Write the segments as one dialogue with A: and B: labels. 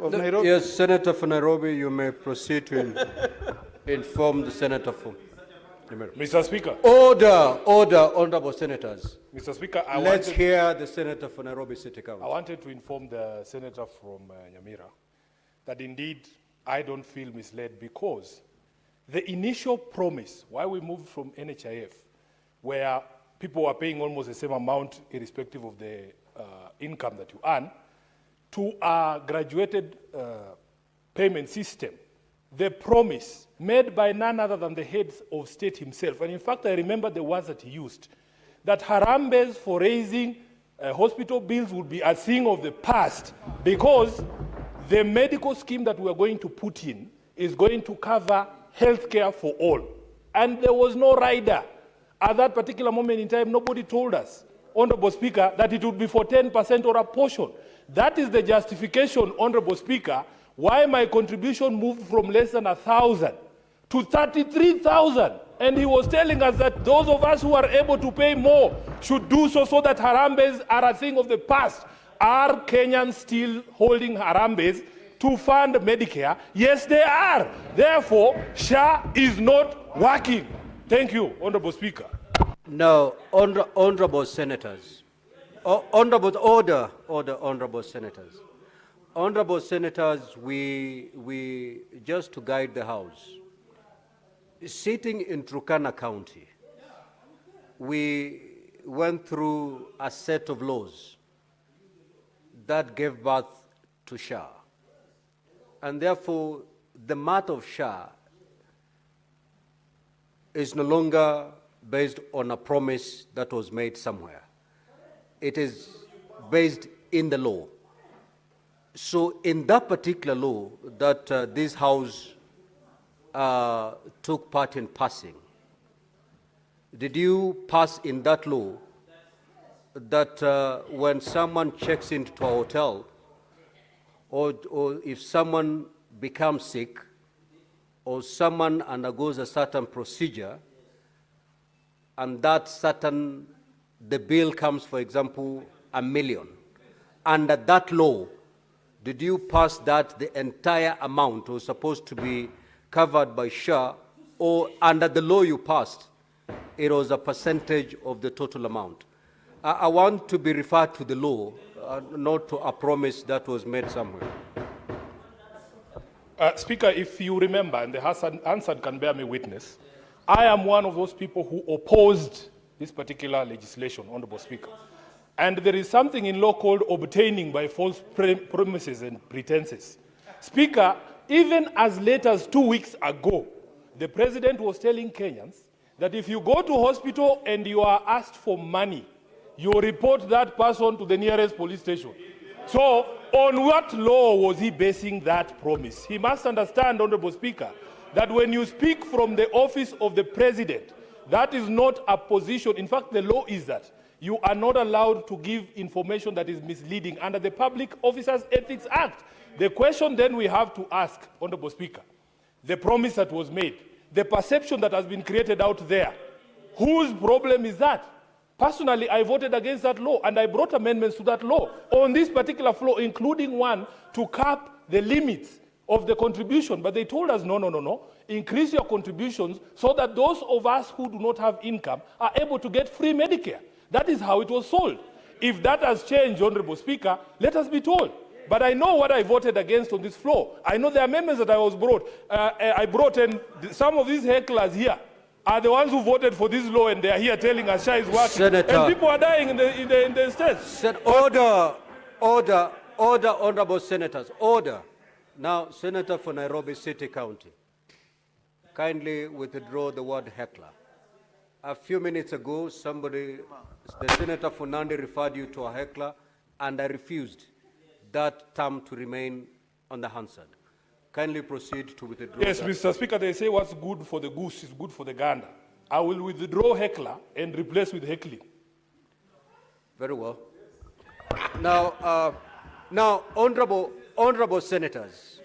A: of Nairobi.
B: Yes, Senator for Nairobi, you may proceed to inform the senator for.
C: Mr. Speaker.
B: Order, honorable senators.
C: Mr. Speaker,
B: Let's hear the senator for Nairobi City Council.
C: I wanted to inform the senator from Nyamira that indeed I don't feel misled, because the initial promise, why we moved from NHIF, where people were paying almost the same amount irrespective of the income that you earn, to a graduated payment system, the promise made by none other than the head of state himself, and in fact I remember the words that he used, that Harambes for raising hospital bills would be a thing of the past, because the medical scheme that we are going to put in is going to cover health care for all. And there was no rider. At that particular moment in time, nobody told us, Honorable Speaker, that it would be for 10% or a portion. That is the justification, Honorable Speaker, why my contribution moved from less than 1,000 to 33,000. And he was telling us that those of us who are able to pay more should do so, so that Harambes are a thing of the past. Are Kenyans still holding Harambes to fund Medicare? Yes, they are. Therefore, SHA is not working. Thank you, Honorable Speaker.
B: Now, honorable senators. Honorable senators. Honorable senators, we just to guide the House, sitting in Turkana County, we went through a set of laws that gave birth to SHA. And therefore, the matter of SHA is no longer based on a promise that was made somewhere. It is based in the law. So in that particular law that this House took part in passing, did you pass in that law that when someone checks into a hotel, or if someone becomes sick, or someone undergoes a certain procedure, and that certain, the bill comes, for example, $1 million, under that law, did you pass that the entire amount was supposed to be covered by SHA, or under the law you passed, it was a percentage of the total amount? I want to be referred to the law, not to a promise that was made somewhere.
C: Speaker, if you remember, and the answer can bear me witness, I am one of those people who opposed this particular legislation, Honorable Speaker. And there is something in law called obtaining by false promises and pretenses. Speaker, even as late as 2 weeks ago, the President was telling Kenyans that if you go to hospital and you are asked for money, you report that person to the nearest police station. So, on what law was he basing that promise? He must understand, Honorable Speaker, that when you speak from the office of the President, that is not a position. In fact, the law is that you are not allowed to give information that is misleading under the Public Officers Ethics Act. The question then we have to ask, Honorable Speaker, the promise that was made, the perception that has been created out there, whose problem is that? Personally, I voted against that law, and I brought amendments to that law on this particular floor, including one to cap the limits of the contribution. But they told us, no, increase your contributions so that those of us who do not have income are able to get free Medicare. That is how it was sold. If that has changed, Honorable Speaker, let us be told. But I know what I voted against on this floor. I know the amendments that I brought, and some of these hecklers here are the ones who voted for this law, and they are here telling us SHA is working.
B: Senator,
C: and people are dying in the states.
B: Order, honorable senators, order. Now, Senator for Nairobi City County, kindly withdraw the word heckler. A few minutes ago, the Senator for Nandi referred you to a heckler, and I refused that term to remain unanswered. Kindly proceed to withdraw.
C: Yes, Mr. Speaker, they say what's good for the goose is good for the gander. I will withdraw heckler and replace with heckling.
B: Very well. Now, honorable senators,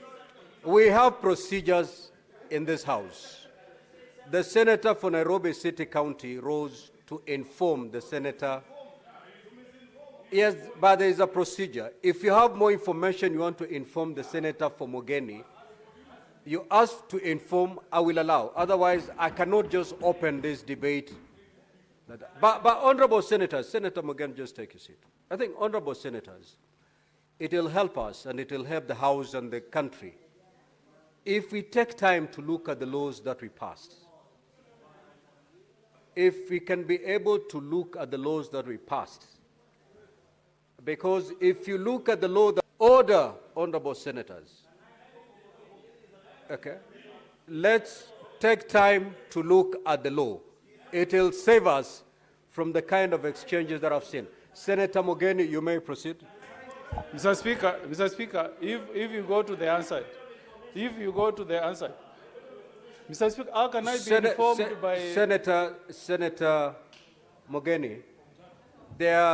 B: we have procedures in this House. The Senator for Nairobi City County rose to inform the Senator. Yes, but there is a procedure. If you have more information you want to inform the senator for Mogeni, you ask to inform, I will allow. Otherwise, I cannot just open this debate. But honorable senators, Senator Mogeni, just take a seat. I think, honorable senators, it will help us and it will help the House and the country if we take time to look at the laws that we passed. If we can be able to look at the laws that we passed. Because if you look at the law, the order, honorable senators, okay, let's take time to look at the law. It will save us from the kind of exchanges that I've seen. Senator Mogeni, you may proceed.
A: Mr. Speaker, if you go to the answer, Mr. Speaker, how can I be informed by...
B: Senator Mogeni, there are